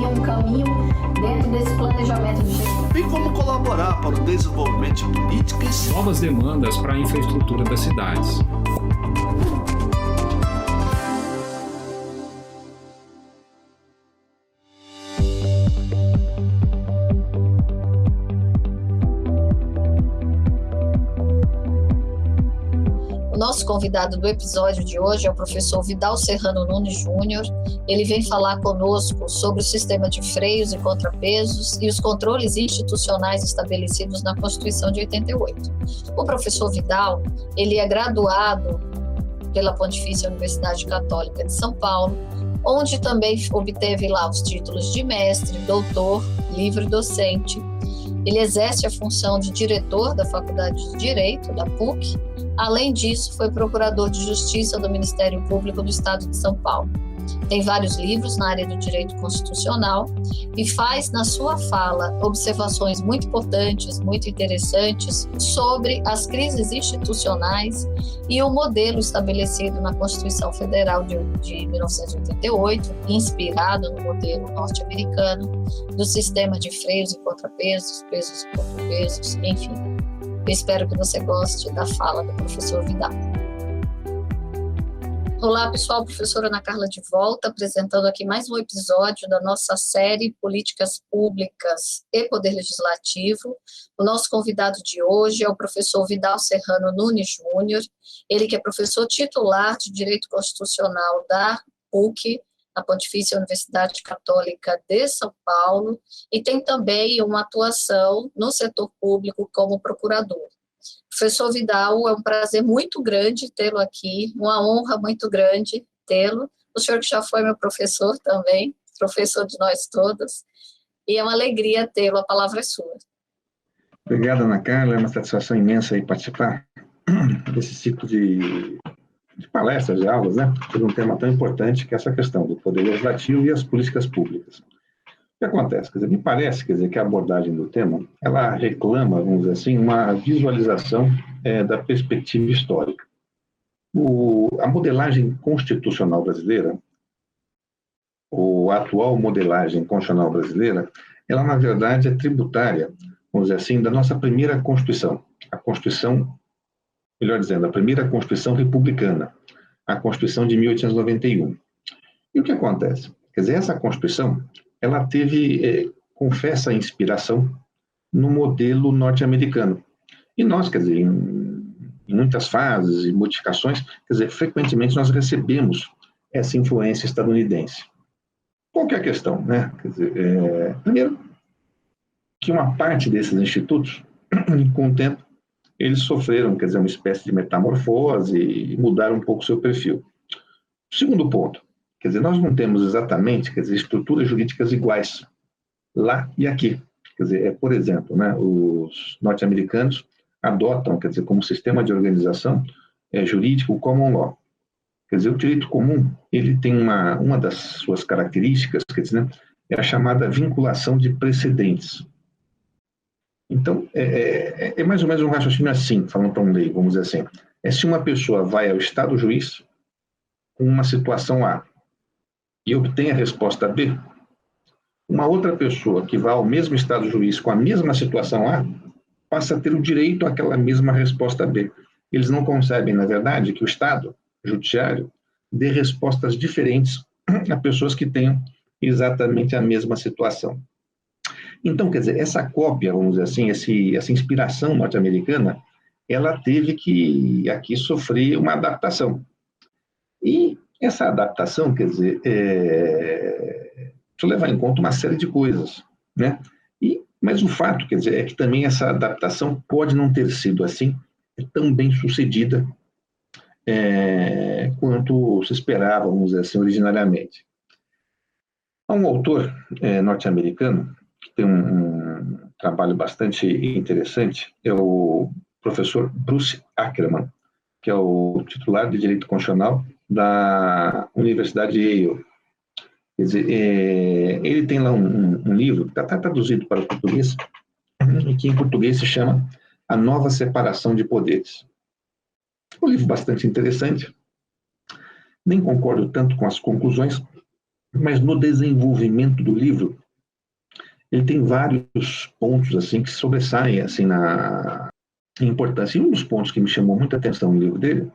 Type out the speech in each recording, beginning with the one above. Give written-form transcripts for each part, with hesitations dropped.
um caminho dentro desse planejamento de gestão. Bem como colaborar para o desenvolvimento de políticas. Novas demandas para a infraestrutura das cidades. O nosso convidado do episódio de hoje é o professor Vidal Serrano Nunes Júnior. Ele vem falar conosco sobre o sistema de freios e contrapesos e os controles institucionais estabelecidos na Constituição de 88. O professor Vidal, ele é graduado pela Pontifícia Universidade Católica de São Paulo, onde também obteve lá os títulos de mestre, doutor, livre docente. Ele exerce a função de diretor da Faculdade de Direito, da PUC. Além disso, foi procurador de Justiça do Ministério Público do Estado de São Paulo. Tem vários livros na área do direito constitucional e faz, na sua fala, observações muito importantes, muito interessantes sobre as crises institucionais e o modelo estabelecido na Constituição Federal de 1988, inspirado no modelo norte-americano, do sistema de freios e contrapesos, pesos e contrapesos, enfim. Eu espero que você goste da fala do professor Vidal. Olá, pessoal, professora Ana Carla de volta, apresentando aqui mais um episódio da nossa série Políticas Públicas e Poder Legislativo. O nosso convidado de hoje é o professor Vidal Serrano Nunes Júnior, ele que é professor titular de Direito Constitucional da PUC, a Pontifícia Universidade Católica de São Paulo, e tem também uma atuação no setor público como procurador. Professor Vidal, é um prazer muito grande tê-lo aqui, uma honra muito grande tê-lo. O senhor que já foi meu professor também, professor de nós todos, e é uma alegria tê-lo, a palavra é sua. Obrigado, Ana Carla, é uma satisfação imensa aí participar desse ciclo de palestras, de aulas, né, sobre um tema tão importante que é essa questão do poder legislativo e as políticas públicas. O que acontece? Quer dizer, me parece, que a abordagem do tema, ela reclama, vamos dizer assim, uma visualização da perspectiva histórica. A modelagem constitucional brasileira, ou a atual modelagem constitucional brasileira, ela, na verdade, é tributária, vamos dizer assim, da nossa primeira Constituição, a Constituição, melhor dizendo, a primeira Constituição republicana, a Constituição de 1891. E o que acontece? Quer dizer, essa Constituição, ela teve, confessa, inspiração no modelo norte-americano. E nós, quer dizer, em muitas fases e modificações, quer dizer, frequentemente nós recebemos essa influência estadunidense. Qual que é a questão, né? Quer dizer, primeiro, que uma parte desses institutos, com o tempo, eles sofreram, quer dizer, uma espécie de metamorfose e mudaram um pouco o seu perfil. Segundo ponto, quer dizer, nós não temos exatamente, quer dizer, estruturas jurídicas iguais lá e aqui. Quer dizer, por exemplo, né, os norte-americanos adotam, quer dizer, como sistema de organização jurídico o common law. Quer dizer, o direito comum, ele tem uma das suas características, quer dizer, né, é a chamada vinculação de precedentes. Então, é mais ou menos um raciocínio assim, falando para um leigo, vamos dizer assim. Se uma pessoa vai ao Estado juiz com uma situação A e obtém a resposta B, uma outra pessoa que vai ao mesmo Estado juiz com a mesma situação A passa a ter o direito àquela mesma resposta B. Eles não concebem, na verdade, que o Estado judiciário dê respostas diferentes a pessoas que tenham exatamente a mesma situação. Então, quer dizer, essa cópia, vamos dizer assim, essa inspiração norte-americana, ela teve que aqui sofrer uma adaptação. E essa adaptação, quer dizer, precisa levar em conta uma série de coisas, né? Mas o fato, quer dizer, é que também essa adaptação pode não ter sido assim tão bem sucedida quanto se esperava, vamos dizer assim, originariamente. Há um autor norte-americano que tem um trabalho bastante interessante, é o professor Bruce Ackerman, que é o titular de Direito Constitucional da Universidade de Yale. Quer dizer, ele tem lá um livro, que está traduzido para o português, e que em português se chama A Nova Separação de Poderes. Um livro bastante interessante, nem concordo tanto com as conclusões, mas no desenvolvimento do livro, ele tem vários pontos assim que sobressaem assim na importância. E um dos pontos que me chamou muita atenção no livro dele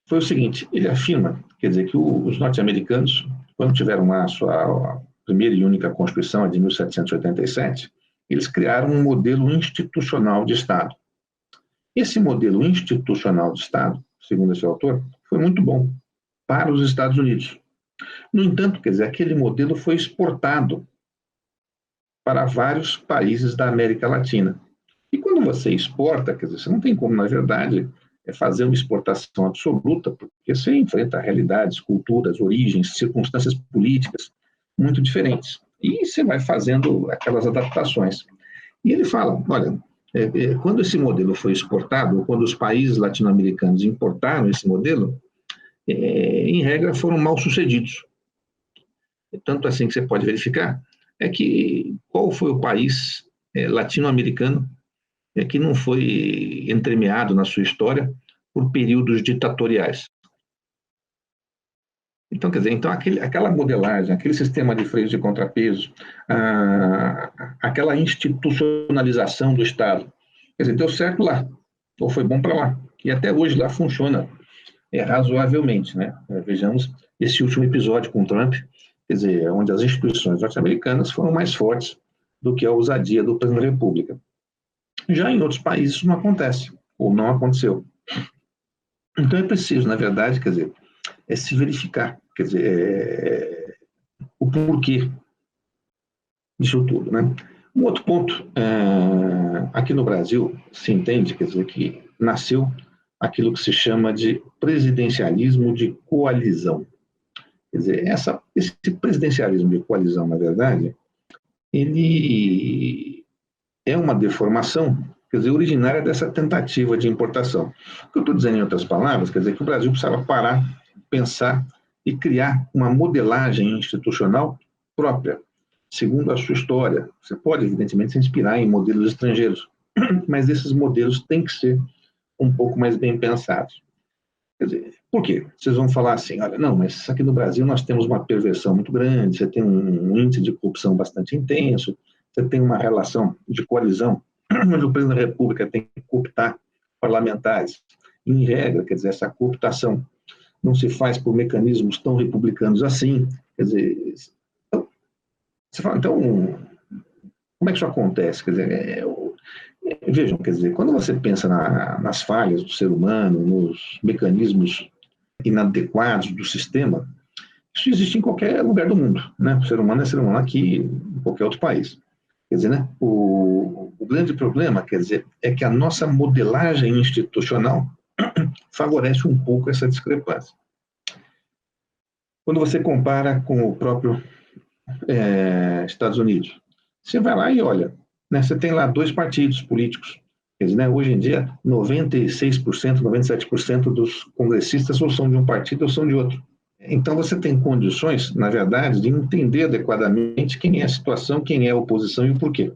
foi o seguinte: ele afirma, quer dizer, que os norte-americanos, quando tiveram a sua primeira e única Constituição, a de 1787, eles criaram um modelo institucional de Estado. Esse modelo institucional de Estado, segundo esse autor, foi muito bom para os Estados Unidos. No entanto, quer dizer, aquele modelo foi exportado para vários países da América Latina. E quando você exporta, quer dizer, você não tem como, na verdade, fazer uma exportação absoluta, porque você enfrenta realidades, culturas, origens, circunstâncias políticas muito diferentes. E você vai fazendo aquelas adaptações. E ele fala, olha, quando esse modelo foi exportado, quando os países latino-americanos importaram esse modelo, em regra foram mal sucedidos. Tanto assim que você pode verificar é que qual foi o país latino-americano que não foi entremeado na sua história por períodos ditatoriais. Então, quer dizer, aquela modelagem, aquele sistema de freios e contrapesos, aquela institucionalização do Estado, quer dizer, deu certo lá, ou foi bom para lá, e até hoje lá funciona razoavelmente, né? Vejamos esse último episódio com Trump, quer dizer, onde as instituições norte-americanas foram mais fortes do que a ousadia do presidente da República. Já em outros países isso não acontece, ou não aconteceu. Então é preciso, na verdade, quer dizer, se verificar, quer dizer, o porquê disso tudo, né? Um outro ponto, aqui no Brasil se entende, quer dizer, que nasceu aquilo que se chama de presidencialismo de coalizão. Quer dizer, esse presidencialismo de coalizão, na verdade, ele é uma deformação, quer dizer, originária dessa tentativa de importação. O que eu estou dizendo, em outras palavras, quer dizer que o Brasil precisava parar, pensar e criar uma modelagem institucional própria, segundo a sua história. Você pode, evidentemente, se inspirar em modelos estrangeiros, mas esses modelos têm que ser um pouco mais bem pensados. Quer dizer, por quê? Vocês vão falar assim, olha, não, mas aqui no Brasil nós temos uma perversão muito grande, você tem um índice de corrupção bastante intenso, você tem uma relação de coalizão, onde o presidente da República tem que cooptar parlamentares. Em regra, quer dizer, essa cooptação não se faz por mecanismos tão republicanos assim. Quer dizer, você fala, então, como é que isso acontece? Quer dizer, vejam, quer dizer, quando você pensa nas falhas do ser humano, nos mecanismos inadequados do sistema, isso existe em qualquer lugar do mundo, né? O ser humano é ser humano aqui, em qualquer outro país. Quer dizer, né? O grande problema, quer dizer, é que a nossa modelagem institucional favorece um pouco essa discrepância. Quando você compara com o próprio Estados Unidos, você vai lá e olha, né? Você tem lá 2 partidos políticos. Quer dizer, né? Hoje em dia, 96%, 97% dos congressistas ou são de um partido ou são de outro. Então, você tem condições, na verdade, de entender adequadamente quem é a situação, quem é a oposição e o porquê.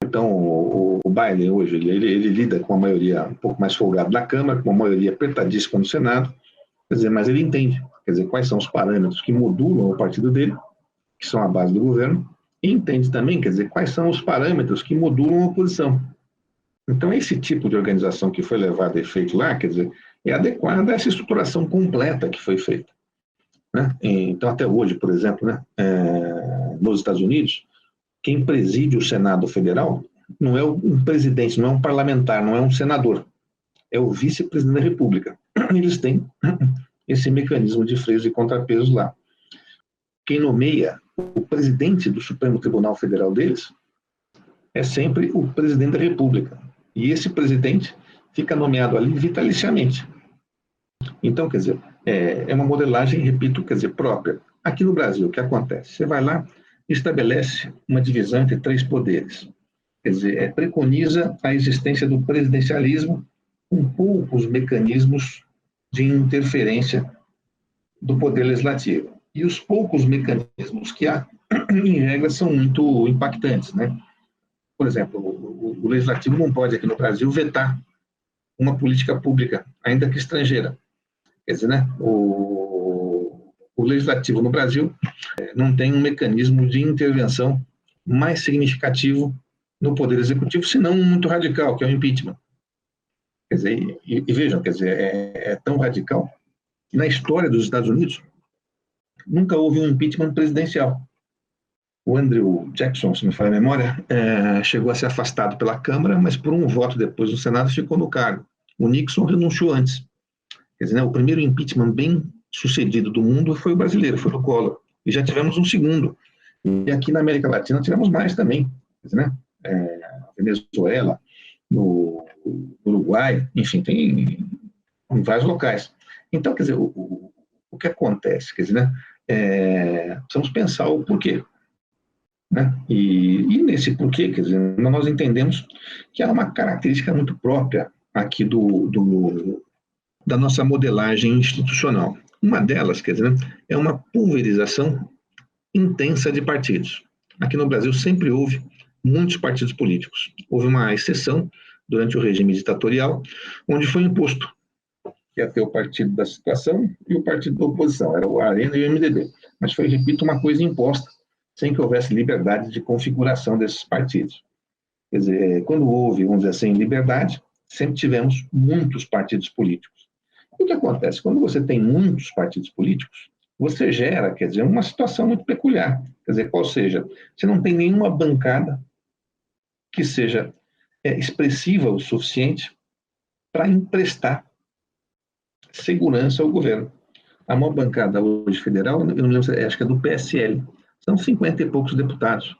Então, o Biden hoje, ele lida com uma maioria um pouco mais folgada na Câmara, com uma maioria apertadíssima no Senado, quer dizer, mas ele entende, quer dizer, quais são os parâmetros que modulam o partido dele, que são a base do governo, e entende também, quer dizer, quais são os parâmetros que modulam a oposição. Então, esse tipo de organização que foi levado a efeito lá, quer dizer, é adequada a essa estruturação completa que foi feita. Né? Então, até hoje, por exemplo, né, nos Estados Unidos, quem preside o Senado Federal não é um presidente, não é um parlamentar, não é um senador, é o vice-presidente da República. Eles têm esse mecanismo de freios e contrapesos lá. Quem nomeia o presidente do Supremo Tribunal Federal deles é sempre o presidente da República. E esse presidente fica nomeado ali vitaliciamente. Então, quer dizer, é uma modelagem, repito, quer dizer, própria. Aqui no Brasil, o que acontece? Você vai lá e estabelece uma divisão entre 3 poderes. Quer dizer, preconiza a existência do presidencialismo com poucos mecanismos de interferência do poder legislativo. E os poucos mecanismos que há, em regra, são muito impactantes, né? Por exemplo, o legislativo não pode, aqui no Brasil, vetar uma política pública, ainda que estrangeira. Quer dizer, né, o o legislativo no Brasil não tem um mecanismo de intervenção mais significativo no poder executivo, senão um muito radical, que é o impeachment. Quer dizer, e vejam, quer dizer, é tão radical que na história dos Estados Unidos nunca houve um impeachment presidencial. O Andrew Jackson, se me falha a memória, chegou a ser afastado pela Câmara, mas por um voto depois no Senado ficou no cargo. O Nixon renunciou antes. Quer dizer, né, o primeiro impeachment bem sucedido do mundo foi o brasileiro, foi o Collor. E já tivemos um segundo. E aqui na América Latina tivemos mais também. Quer dizer, né, Venezuela, no Uruguai, enfim, tem em vários locais. Então, quer dizer, o que acontece? Quer dizer, né, precisamos pensar o porquê. Né? E nesse porquê, quer dizer, nós entendemos que há uma característica muito própria aqui da nossa modelagem institucional. Uma delas, quer dizer, é uma pulverização intensa de partidos. Aqui no Brasil sempre houve muitos partidos políticos. Houve uma exceção durante o regime ditatorial, onde foi imposto que ia ter o partido da situação e o partido da oposição, era o Arena e o MDB. Mas foi, repito, uma coisa imposta, sem que houvesse liberdade de configuração desses partidos. Quer dizer, quando houve, vamos dizer assim, liberdade, sempre tivemos muitos partidos políticos. E o que acontece? Quando você tem muitos partidos políticos, você gera, quer dizer, uma situação muito peculiar. Quer dizer, qual seja, você não tem nenhuma bancada que seja expressiva o suficiente para emprestar segurança ao governo. A maior bancada hoje federal, eu não lembro, acho que é do PSL, são 50 e poucos deputados.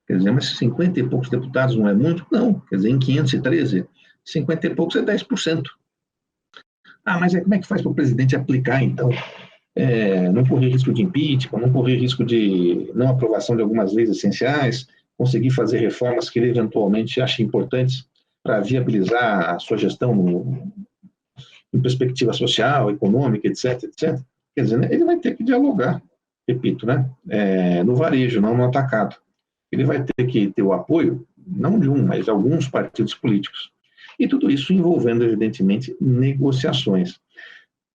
Quer dizer, mas 50 e poucos deputados não é muito? Não. Quer dizer, em 513, 50 e poucos é 10%. Ah, mas como é que faz para o presidente aplicar, então? Não correr risco de impeachment, não correr risco de não aprovação de algumas leis essenciais, conseguir fazer reformas que ele eventualmente ache importantes para viabilizar a sua gestão em perspectiva social, econômica, etc, etc. Quer dizer, né, ele vai ter que dialogar, repito, né, no varejo, não no atacado. Ele vai ter que ter o apoio, não de um, mas de alguns partidos políticos. E tudo isso envolvendo, evidentemente, negociações.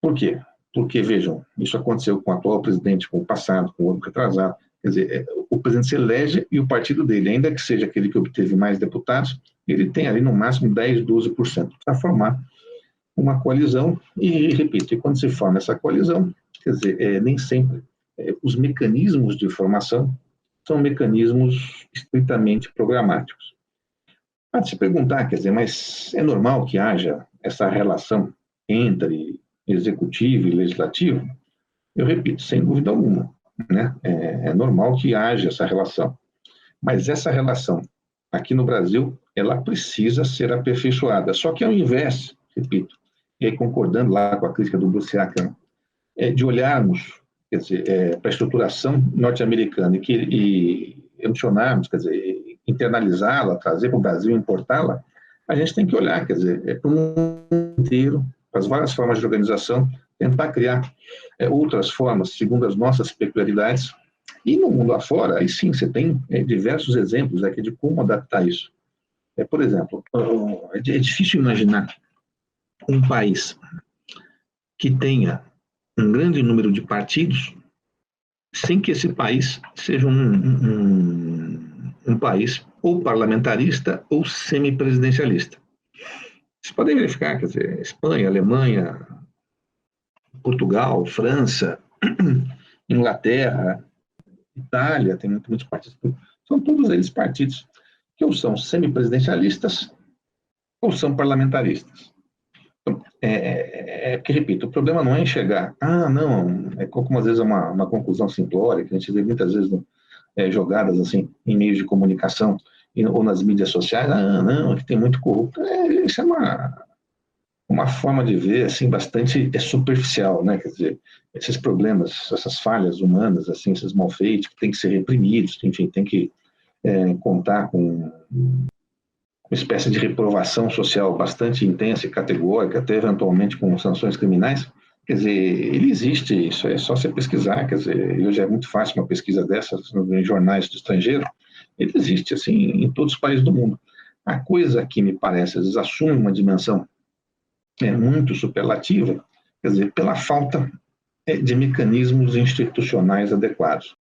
Por quê? Porque, vejam, isso aconteceu com o atual presidente, com o passado, com o outro retrasado. Quer dizer, o presidente se elege e o partido dele, ainda que seja aquele que obteve mais deputados, ele tem ali no máximo 10%, 12% para formar uma coalizão. E, repito, quando se forma essa coalizão, quer dizer, nem sempre os mecanismos de formação são mecanismos estritamente programáticos. Pode se perguntar, quer dizer, mas é normal que haja essa relação entre executivo e legislativo? Eu repito, sem dúvida alguma, né? É normal que haja essa relação. Mas essa relação, aqui no Brasil, ela precisa ser aperfeiçoada. Só que ao invés, repito, e aí concordando lá com a crítica do Bruce Ackerman, de olharmos, quer dizer, para a estruturação norte-americana e emocionarmos, quer dizer, internalizá-la, trazer para o Brasil, importá-la, a gente tem que olhar, quer dizer, para o mundo inteiro, para as várias formas de organização, tentar criar outras formas, segundo as nossas peculiaridades. E no mundo afora, aí sim, você tem diversos exemplos aqui de como adaptar isso. Por exemplo, é difícil imaginar um país que tenha um grande número de partidos sem que esse país seja um país ou parlamentarista ou semipresidencialista. Vocês podem verificar, quer dizer, Espanha, Alemanha, Portugal, França, Inglaterra, Itália, tem muitos partidos. São todos eles partidos que ou são semipresidencialistas ou são parlamentaristas. Então, porque, repito, o problema não é enxergar, não, como às vezes é uma conclusão simplória, que a gente vê muitas vezes jogadas assim, em meios de comunicação ou nas mídias sociais, não, aqui tem muito corrupto. Isso é uma forma de ver assim, bastante superficial, né? Quer dizer, esses problemas, essas falhas humanas, assim, esses malfeitos, que têm que ser reprimidos, enfim, tem que contar com uma espécie de reprovação social bastante intensa e categórica, até eventualmente com sanções criminais. Quer dizer, ele existe, isso é só você pesquisar, quer dizer, hoje é muito fácil uma pesquisa dessas em jornais do estrangeiro, ele existe, assim, em todos os países do mundo. A coisa que me parece, às vezes, assume uma dimensão muito superlativa, quer dizer, pela falta de mecanismos institucionais adequados.